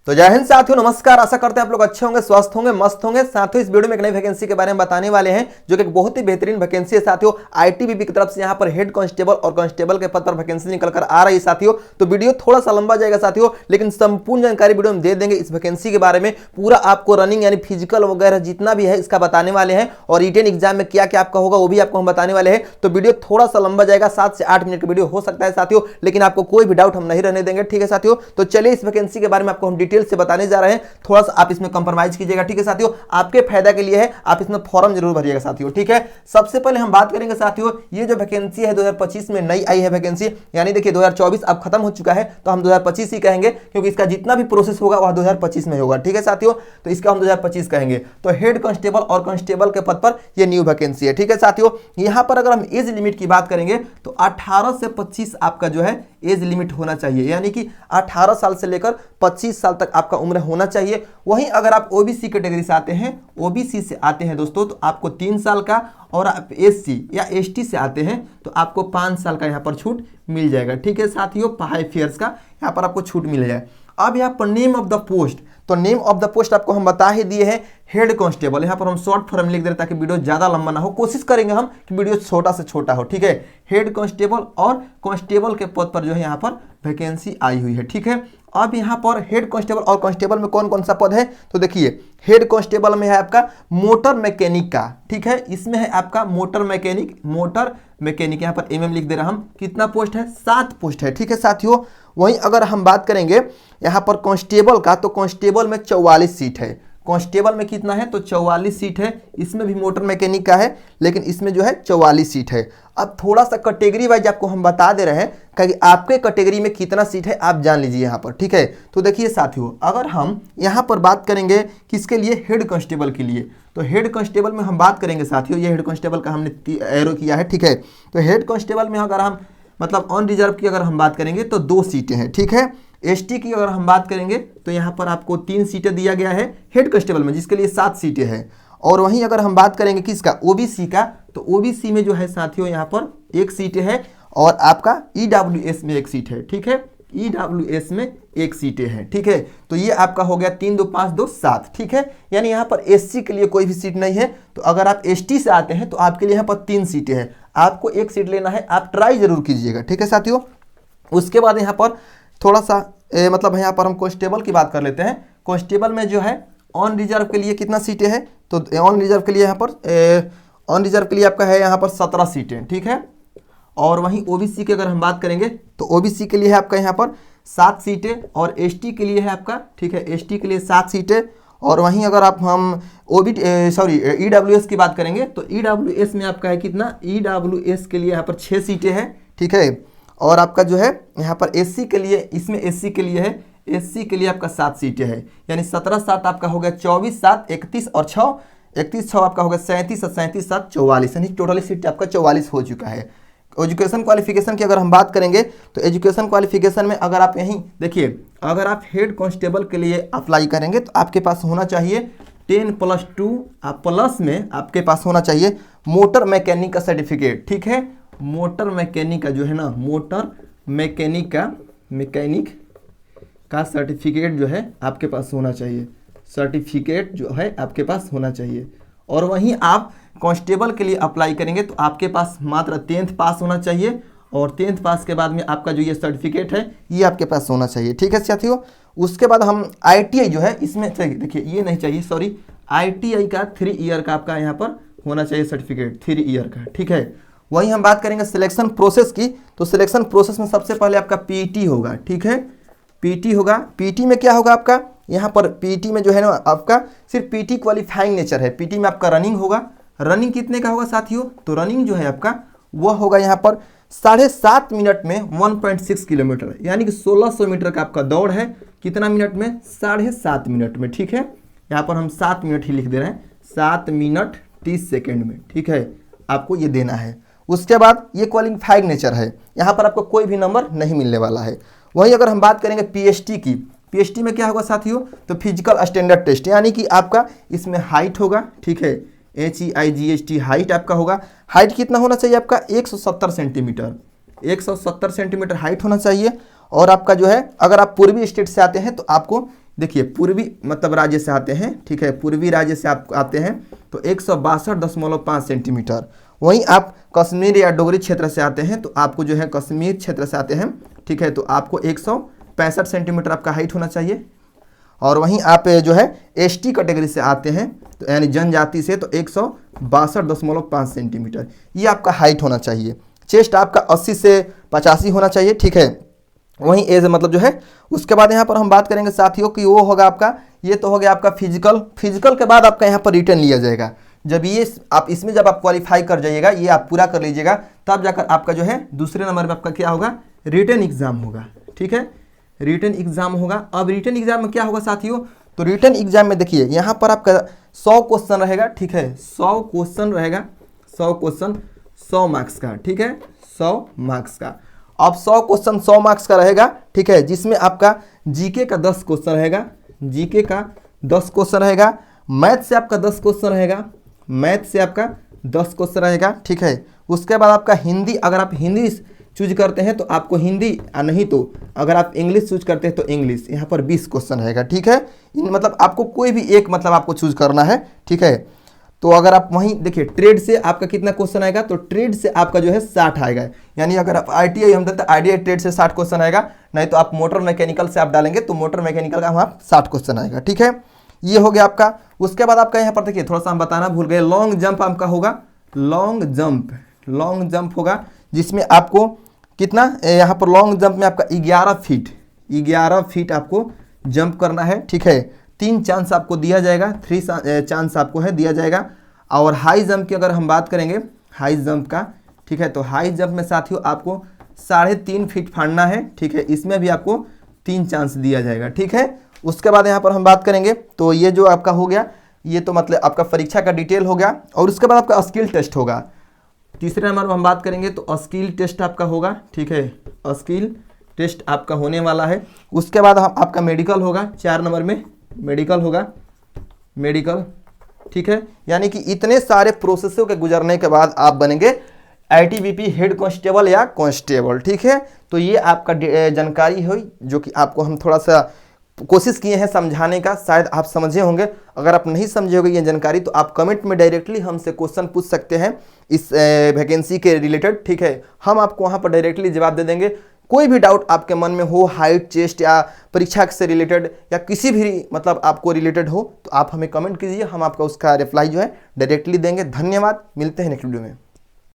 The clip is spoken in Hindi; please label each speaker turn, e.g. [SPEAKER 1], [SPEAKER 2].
[SPEAKER 1] तो जय हिंद साथियों, नमस्कार। आशा करते हैं आप लोग अच्छे होंगे, स्वस्थ होंगे, मस्त होंगे। साथियों, इस वीडियो में एक नई वैकेंसी के बारे में बताने वाले हैं जो कि एक बहुत ही बेहतरीन वैकेंसी है साथियों। आईटीबीपी की तरफ से यहाँ पर हेड कांस्टेबल और कांस्टेबल के पद पर वैकेंसी निकल कर आ रही है साथियों। तो वीडियो थोड़ा सा लंबा जाएगा साथियों, लेकिन संपूर्ण जानकारी वीडियो में दे देंगे इस वैकेंसी के बारे में। पूरा आपको रनिंग यानी फिजिकल वगैरह जितना भी है इसका बताने वाले हैं, और रिटन एग्जाम में क्या क्या आपका होगा वो भी आपको हम बताने वाले हैं। तो वीडियो थोड़ा सा लंबा जाएगा, 7 से 8 मिनट का वीडियो हो सकता है साथियों, लेकिन आपको कोई भी डाउट हम नहीं रहने देंगे। ठीक है साथियों, तो चलिए इस वैकेंसी के बारे में आपको हम डिटेल से बताने जा रहे हैं। थोड़ा सा आप इसमें कंप्रोमाइज कीजिएगा। ठीक है साथियों, आपके फायदा के लिए है, आप इसमें फॉर्म जरूर भरिएगा साथियों। ठीक है, सबसे पहले हम बात करेंगे साथियों, ये जो वैकेंसी है 2025 में नई आई है वैकेंसी, यानी देखिए 2024 अब खत्म हो चुका है, तो हम 2025 ही कहेंगे, क्योंकि इसका जितना भी प्रोसेस होगा वह 2025 में होगा। ठीक है साथियों, तो इसका हम 2025 कहेंगे। तो हेड कांस्टेबल और कांस्टेबल के पद पर यह न्यू वैकेंसी है। ठीक है साथियों, यहां पर अगर हम एज लिमिट की बात करेंगे तो 18 से 25 आपका जो है एज लिमिट होना चाहिए, यानी कि 18 साल से लेकर 25 साल तक आपका उम्र होना चाहिए। वहीं अगर आप ओबीसी कैटेगरी से आते हैं, ओबीसी से आते हैं दोस्तों, तो आपको 3 साल का, और आप एससी या एसटी से आते हैं तो आपको 5 साल का यहाँ पर छूट मिल जाएगा। ठीक है साथियों, 5 ईयर्स का यहाँ पर आपको छूट मिल जाए। अब यहाँ पर नेम ऑफ द पोस्ट, तो नेम ऑफ द पोस्ट आपको हम बता ही दिए हैं, हेड कांस्टेबल। यहाँ पर हम शॉर्ट फॉर्म लिख दे रहे ताकि वीडियो ज्यादा लंबा ना हो, कोशिश करेंगे हम कि वीडियो छोटा से छोटा हो। ठीक है, हेड कांस्टेबल और कांस्टेबल के पद पर जो है यहाँ पर वैकेंसी आई हुई है। ठीक है, अब यहाँ पर हेड कांस्टेबल और कांस्टेबल में कौन कौन सा पद है, तो देखिए हेड कांस्टेबल में है आपका मोटर मैकेनिक का। ठीक है, इसमें है आपका मोटर मैकेनिक यहाँ पर एमएम लिख दे रहा हम। कितना पोस्ट है, 7 पोस्ट है। ठीक है साथियों, वहीं अगर हम बात करेंगे यहाँ पर कांस्टेबल का, तो कांस्टेबल में 44 सीट है। कांस्टेबल में कितना है, तो 44 सीट है। इसमें भी मोटर मैकेनिक का है, लेकिन इसमें जो है 44 सीट है। अब थोड़ा सा कैटेगरी वाइज आपको हम बता दे रहे हैं कि आपके कैटेगरी में कितना सीट है आप जान लीजिए यहाँ पर। ठीक है, तो देखिए साथियों, अगर हम यहाँ पर बात करेंगे किसके लिए, हेड कांस्टेबल के लिए, तो हेड कांस्टेबल में हम बात करेंगे साथियों, ये हेड कांस्टेबल का हमने एरो किया है। ठीक है, तो हेड कांस्टेबल में अगर हम मतलब ऑन रिजर्व की अगर हम बात करेंगे तो 2 सीटें हैं। ठीक है, एसटी की अगर हम बात करेंगे तो यहाँ पर आपको 3 सीटें दिया गया है हेड कांस्टेबल में, जिसके लिए 7 सीटें हैं। और वहीं अगर हम बात करेंगे किसका, ओबीसी का, तो ओबीसी में जो है साथियों यहाँ पर 1 सीट है, और आपका ईडब्ल्यूएस में 1 सीट है। ठीक है, ईडब्ल्यूएस में 1 सीटें हैं। ठीक है, तो ये आपका हो गया 3 2 5 2 7। ठीक है, यानी यहाँ पर एससी के लिए कोई भी सीट नहीं है। तो अगर आप एसटी से आते हैं तो आपके लिए यहाँ पर 3 सीटें हैं, आपको 1 सीट लेना है, आप ट्राई जरूर कीजिएगा। ठीक है साथियों, उसके बाद यहाँ पर थोड़ा सा मतलब यहाँ पर हम कांस्टेबल की बात कर लेते हैं। कांस्टेबल में जो है ऑन रिजर्व के लिए कितना सीटें हैं, तो ऑन रिजर्व के लिए यहाँ पर ऑन रिजर्व के लिए आपका है यहाँ पर 17 सीटें। ठीक है, और वहीं ओबीसी की अगर हम बात करेंगे तो ओबीसी के लिए है आपका यहाँ पर 7 सीटें, और एसटी के लिए है आपका, ठीक है, एसटी के लिए 7 सीटें। और वहीं अगर आप हम ईडब्ल्यूएस की बात करेंगे तो ईडब्ल्यूएस में आपका है कितना, ईडब्ल्यूएस के लिए यहाँ पर 6 सीटें हैं। ठीक है, और आपका जो है यहाँ पर एससी के लिए, इसमें एससी के लिए है, एससी के लिए आपका 7 सीटें हैं, यानी 17 7 आपका हो गया 24 7 31 और 6 31 6 आपका हो गया 37 और 37 7 44, यानी टोटली सीट आपका 44 हो चुका है। एजुकेशन क्वालिफिकेशन की अगर हम बात करेंगे तो एजुकेशन क्वालिफिकेशन में अगर आप यहीं देखिए, अगर आप हेड कांस्टेबल के लिए अप्लाई करेंगे तो आपके पास होना चाहिए 10+2, प्लस में आपके पास होना चाहिए मोटर मैकेनिक का सर्टिफिकेट। ठीक है, मोटर मैकेनिक का जो है ना, मोटर मैकेनिक का सर्टिफिकेट जो है आपके पास होना चाहिए, सर्टिफिकेट जो है आपके पास होना चाहिए। और वहीं आप कांस्टेबल के लिए अप्लाई करेंगे तो आपके पास मात्र 10th पास होना चाहिए, और 10th पास के बाद में आपका जो ये सर्टिफिकेट है ये आपके पास होना चाहिए। ठीक है साथियों, उसके बाद हम आईटीआई जो है इसमें देखिए ये नहीं चाहिए, सॉरी, आईटीआई का 3 ईयर का आपका यहाँ पर होना चाहिए सर्टिफिकेट, 3 ईयर का। ठीक है, वहीं हम बात करेंगे सिलेक्शन प्रोसेस की, तो सिलेक्शन प्रोसेस में सबसे पहले आपका पीटी होगा। ठीक है, पीटी होगा। पीटी में क्या होगा आपका, यहाँ पर पीटी में जो है ना आपका सिर्फ पीटी क्वालिफाइंग नेचर है। पीटी में आपका रनिंग होगा। रनिंग कितने का होगा साथियों, तो रनिंग जो है आपका वह होगा यहाँ पर 7.5 मिनट में 1.6 किलोमीटर, यानी कि 1600 मीटर का आपका दौड़ है। कितना मिनट में, 7.5 मिनट में। ठीक है, यहाँ पर हम 7 मिनट ही लिख दे रहे हैं, 7 मिनट 30 सेकेंड में। ठीक है, आपको ये देना है। उसके बाद ये क्वालिफाइंग नेचर है, यहाँ पर आपको कोई भी नंबर नहीं मिलने वाला है। वहीं अगर हम बात करेंगे पीएसटी की, पीएसटी में क्या होगा साथियों, तो फिजिकल स्टैंडर्ड टेस्ट, यानी कि आपका इसमें हाइट होगा। ठीक है, HEIGHT हाइट आपका होगा। हाइट कितना होना चाहिए आपका, 170 सेंटीमीटर, 170 सेंटीमीटर हाइट होना चाहिए। और आपका जो है, अगर आप पूर्वी स्टेट से आते हैं तो आपको देखिए पूर्वी मतलब राज्य से आते हैं, ठीक है, पूर्वी राज्य से आप आते हैं तो 162.5 सेंटीमीटर। वहीं आप कश्मीर या डोगरी क्षेत्र से आते हैं तो आपको जो है कश्मीर क्षेत्र से आते हैं, ठीक है, तो आपको 165 सेंटीमीटर आपका हाइट होना चाहिए। और वहीं आप जो है एसटी कैटेगरी से आते हैं तो यानी जनजाति से, तो 162.5 सेंटीमीटर ये आपका हाइट होना चाहिए। चेस्ट आपका 80 से 85 होना चाहिए, ठीक है। वहीं एज मतलब जो है, उसके बाद यहाँ पर हम बात करेंगे साथियों कि वो होगा आपका, ये तो हो गया आपका फिजिकल के बाद आपका यहाँ पर रिटर्न लिया जाएगा। जब ये आप इसमें जब आप क्वालिफाई कर जाइएगा, ये आप पूरा कर लीजिएगा, तब जाकर आपका जो है दूसरे नंबर में आपका क्या होगा, रिटर्न एग्जाम होगा, ठीक है, रिटर्न एग्जाम होगा। अब रिटर्न एग्जाम में क्या होगा साथियों, तो रिटर्न एग्जाम में देखिए यहाँ पर आपका 100 क्वेश्चन रहेगा, ठीक है, 100 क्वेश्चन रहेगा, 100 क्वेश्चन 100 मार्क्स का, ठीक है, 100 मार्क्स का। अब 100 क्वेश्चन 100 मार्क्स का रहेगा, ठीक है, जिसमें आपका जीके का 10 क्वेश्चन रहेगा, जीके का 10 क्वेश्चन रहेगा, मैथ से आपका 10 क्वेश्चन रहेगा, मैथ से आपका 10 क्वेश्चन रहेगा, ठीक है। उसके बाद आपका हिंदी, अगर आप हिंदी चूज करते हैं तो आपको हिंदी, नहीं तो अगर आप इंग्लिश चूज करते हैं तो इंग्लिश, यहाँ पर 20 क्वेश्चन रहेगा, ठीक है। इन मतलब आपको कोई भी एक मतलब आपको चूज करना है, ठीक है। तो अगर आप वहीं देखिए ट्रेड से आपका कितना क्वेश्चन आएगा, तो ट्रेड से आपका जो है 60 आएगा, यानी अगर आप ITI हम देते हैं ITI ट्रेड से 60 क्वेश्चन आएगा, नहीं तो आप मोटर मैकेनिकल से आप डालेंगे तो मोटर मैकेनिकल का वहाँ 60 क्वेश्चन आएगा, ठीक है। ये हो गया आपका। उसके बाद आपका यहाँ पर देखिए थोड़ा सा हम बताना भूल गए, लॉन्ग जंप आपका होगा, लॉन्ग जंप होगा, जिसमें आपको कितना, यहाँ पर लॉन्ग जंप में आपका 11 फीट आपको जंप करना है, ठीक है। 3 चांस आपको दिया जाएगा, 3 चांस आपको है दिया जाएगा। और हाई जंप की अगर हम बात करेंगे, हाई जंप का, ठीक है, तो हाई जंप में साथियों आपको 3.5 फीट फाड़ना है, ठीक है, इसमें भी आपको 3 चांस दिया जाएगा, ठीक है। उसके बाद यहाँ पर हम बात करेंगे तो ये जो आपका हो गया, ये तो मतलब आपका परीक्षा का डिटेल हो गया। और उसके बाद आपका स्किल टेस्ट होगा, तीसरे नंबर पर हम बात करेंगे तो स्किल टेस्ट आपका होगा, ठीक है, स्किल टेस्ट आपका होने वाला है। उसके बाद आपका मेडिकल होगा, 4 नंबर में मेडिकल होगा, मेडिकल, ठीक है। यानी कि इतने सारे प्रोसेसों के गुजरने के बाद आप बनेंगे ITBP हेड कांस्टेबल या कांस्टेबल, ठीक है। तो ये आपका जानकारी हुई जो कि आपको हम थोड़ा सा कोशिश किए हैं समझाने का, शायद आप समझे होंगे। अगर आप नहीं समझे होंगे ये जानकारी तो आप कमेंट में डायरेक्टली हमसे क्वेश्चन पूछ सकते हैं इस वैकेंसी के रिलेटेड, ठीक है, हम आपको वहाँ पर डायरेक्टली जवाब दे देंगे। कोई भी डाउट आपके मन में हो, हाइट, चेस्ट या परीक्षा से रिलेटेड या किसी भी मतलब आपको रिलेटेड हो, तो आप हमें कमेंट कीजिए, हम आपका उसका रिप्लाई जो है डायरेक्टली देंगे। धन्यवाद, मिलते हैं नेक्स्ट वीडियो में।